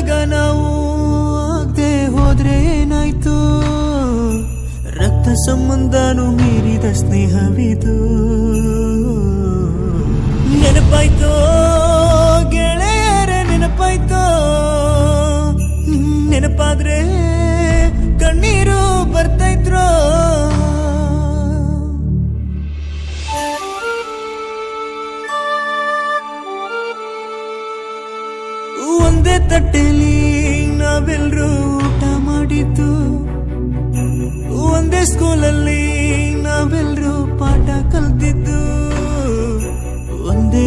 ಇದ್ದಾಗ ನಾವು ಆಗದೆ ಹೋದ್ರೆ ಏನಾಯ್ತು, ರಕ್ತ ಸಂಬಂಧನೂ ಮೀರಿದ ಸ್ನೇಹವಿದು. ನೆನಪಾಯ್ತೋ ಗೆಳೆಯರೇ, ನೆನಪಾಯ್ತೋ, ನೆನಪಾದ್ರೆ ಕಣ್ಣೀರು ಬರ್ತೈತ್ರೋ. ಒಂದೇ ತಟ್ಟೆಲಿ ನಾವೆಲ್ಲರೂ ಊಟ ಮಾಡಿದ್ದು, ಒಂದೇ ಸ್ಕೂಲಲ್ಲಿ ನಾವೆಲ್ಲರೂ ಪಾಠ ಕಲ್ತಿದ್ದು, ಒಂದೇ